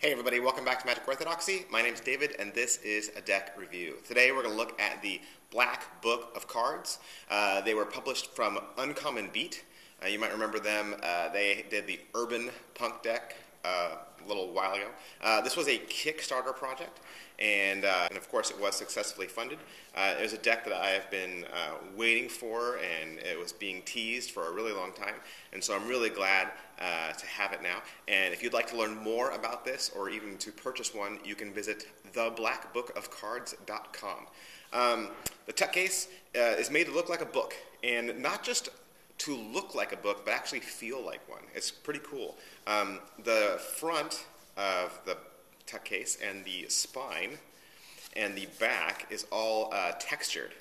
Hey everybody, welcome back to Magic Orthodoxy. My name's David and this is a deck review. Today we're going to look at the Black Book of Cards. They were published from Uncommon Beat. You might remember them. They did the Urban Punk deck a little while ago. This was a Kickstarter project and of course it was successfully funded. It was a deck that I have been waiting for, and it was being teased for a really long time, and so I'm really glad to have it now. And if you'd like to learn more about this or even to purchase one, you can visit theblackbookofcards.com. The tuck case is made to look like a book, and not just to look like a book, but actually feel like one. It's pretty cool. The front of the tuck case and the spine and the back is all textured.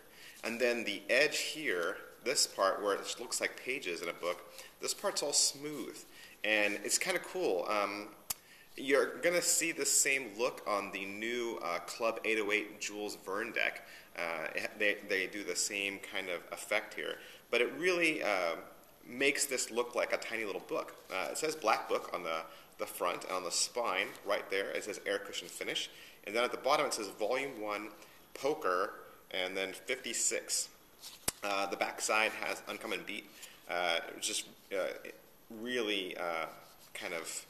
And then the edge here, this part where it looks like pages in a book, this part's all smooth. And it's kind of cool. You're going to see the same look on the new Club 808 Jules Verne deck. They do the same kind of effect here. But it really makes this look like a tiny little book. It says Black Book on the front, and on the spine right there it says Air Cushion Finish. And then at the bottom it says Volume 1, Poker, and then 56. The back side has Uncommon Beat, just really kind of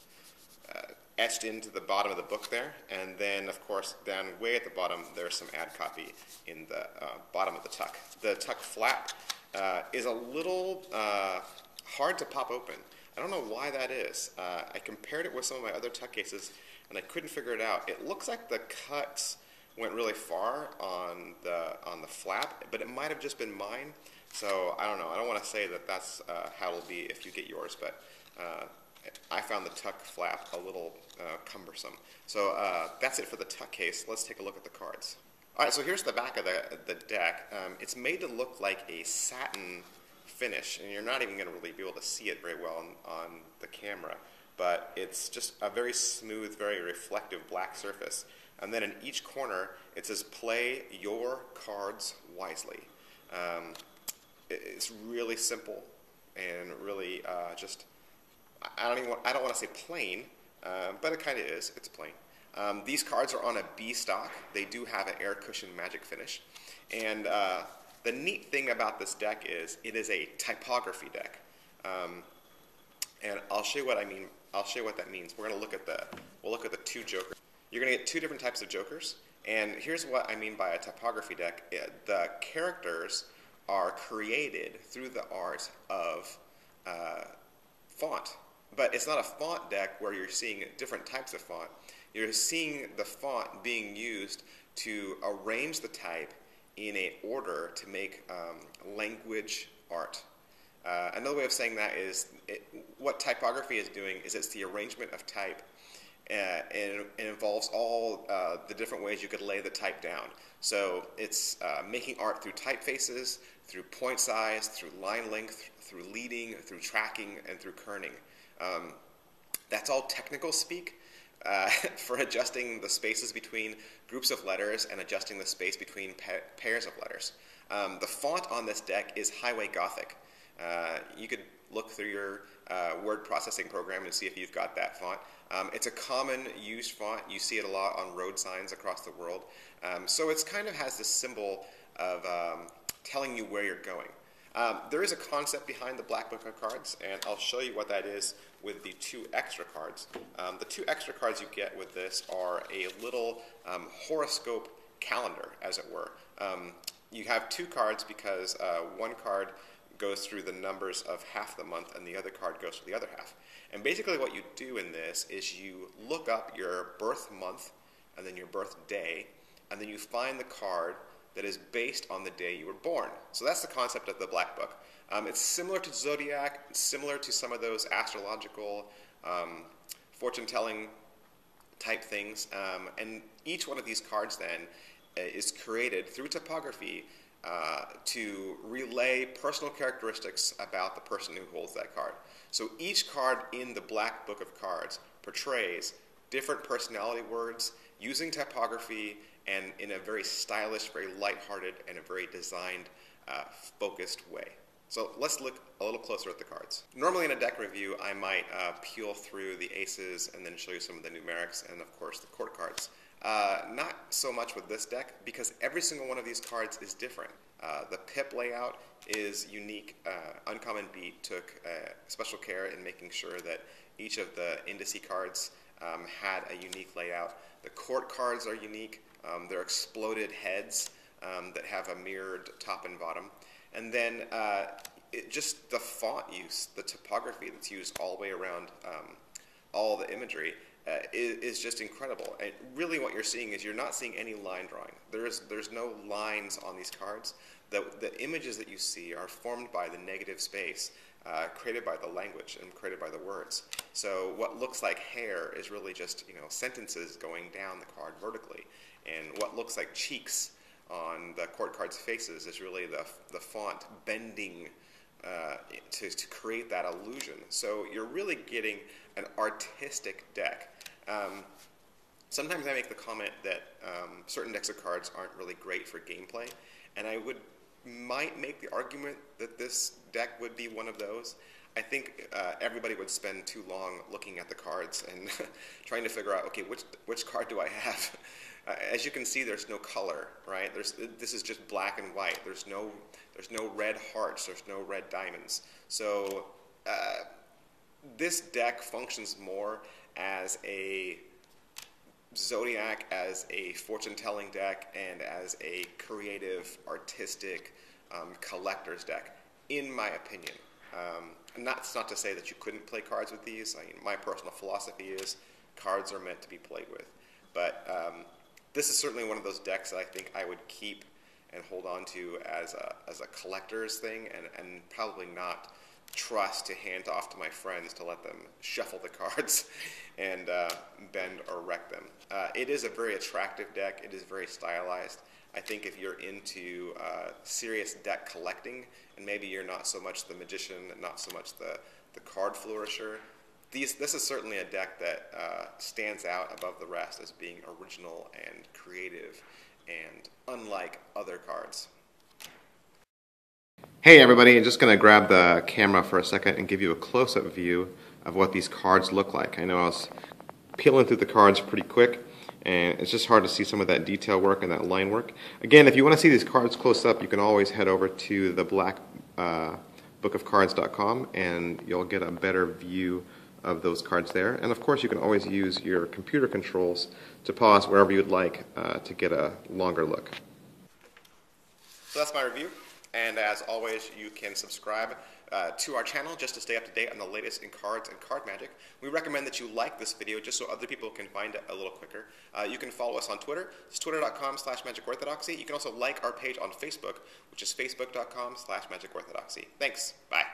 etched into the bottom of the book there. And then, of course, down way at the bottom, there's some ad copy in the bottom of the tuck. The tuck flap is a little hard to pop open. I don't know why that is. I compared it with some of my other tuck cases, and I couldn't figure it out. It looks like the cuts went really far on the flap, but it might have just been mine. So I don't know. I don't want to say that that's how it'll be if you get yours, but I found the tuck flap a little cumbersome. So that's it for the tuck case. Let's take a look at the cards. All right, so here's the back of the deck. It's made to look like a satin finish, and you're not even going to really be able to see it very well on the camera, but it's just a very smooth, very reflective black surface. And then in each corner it says play your cards wisely. It's really simple and really just, I don't want to say plain, but it kind of is. It's plain. These cards are on a B stock. They do have an air cushion magic finish, and the neat thing about this deck is it is a typography deck, and I'll show you what I mean. I'll show you what that means. We'll look at the two jokers. You're going to get two different types of jokers, and here's what I mean by a typography deck. The characters are created through the art of font, but it's not a font deck where you're seeing different types of font. You're seeing the font being used to arrange the type in an order to make language art. Another way of saying that is what typography is doing is it's the arrangement of type, and it involves all the different ways you could lay the type down. So it's making art through typefaces, through point size, through line length, through leading, through tracking, and through kerning. That's all technical speak for adjusting the spaces between groups of letters and adjusting the space between pairs of letters. The font on this deck is Highway Gothic. You could look through your word processing program and see if you've got that font. It's a common used font. You see it a lot on road signs across the world. So it's kind of has this symbol of telling you where you're going. There is a concept behind the Black Book of Cards, and I'll show you what that is with the two extra cards. The two extra cards you get with this are a little horoscope calendar, as it were. You have two cards because one card goes through the numbers of half the month and the other card goes through the other half. And basically what you do in this is you look up your birth month and then your birth day, and then you find the card that is based on the day you were born. So that's the concept of the Black Book. It's similar to Zodiac, similar to some of those astrological fortune-telling type things, and each one of these cards then is created through typography to relay personal characteristics about the person who holds that card. So each card in the Black Book of Cards portrays different personality words using typography and in a very stylish, very lighthearted, and a very designed, focused way. So let's look a little closer at the cards. Normally in a deck review, I might peel through the aces and then show you some of the numerics and of course the court cards. Not so much with this deck because every single one of these cards is different. The pip layout is unique. Uncommon Beat took special care in making sure that each of the indice cards had a unique layout. The court cards are unique. They're exploded heads that have a mirrored top and bottom. And then just the font use, the typography that's used all the way around all the imagery is just incredible. And really what you're seeing is you're not seeing any line drawing. There's no lines on these cards. The images that you see are formed by the negative space created by the language and created by the words. So what looks like hair is really just sentences going down the card vertically. And what looks like cheeks on the court cards' faces is really the font bending to create that illusion. So you're really getting an artistic deck. Sometimes I make the comment that certain decks of cards aren't really great for gameplay, and I might make the argument that this deck would be one of those. I think everybody would spend too long looking at the cards and trying to figure out, okay, which card do I have? As you can see, there's no color, right? This is just black and white. There's no red hearts. There's no red diamonds. So this deck functions more as a Zodiac, as a fortune-telling deck, and as a creative, artistic collector's deck, in my opinion. That's not to say that you couldn't play cards with these. I mean, my personal philosophy is cards are meant to be played with. But this is certainly one of those decks that I think I would keep and hold on to as a collector's thing, and probably not trust to hand off to my friends to let them shuffle the cards and bend or wreck them. It is a very attractive deck. It is very stylized. I think if you're into serious deck collecting, and maybe you're not so much the magician, not so much the card flourisher, this is certainly a deck that stands out above the rest as being original and creative and unlike other cards. Hey everybody, I'm just going to grab the camera for a second and give you a close-up view of what these cards look like. I know I was peeling through the cards pretty quick, and it's just hard to see some of that detail work and that line work. Again, if you want to see these cards close up, you can always head over to the blackbookofcards.com and you'll get a better view of those cards there. And of course, you can always use your computer controls to pause wherever you'd like to get a longer look. So that's my review. And as always, you can subscribe to our channel just to stay up to date on the latest in cards and card magic. We recommend that you like this video just so other people can find it a little quicker. You can follow us on Twitter. It's twitter.com/magicorthodoxy. You can also like our page on Facebook, which is facebook.com/magicorthodoxy. Thanks. Bye.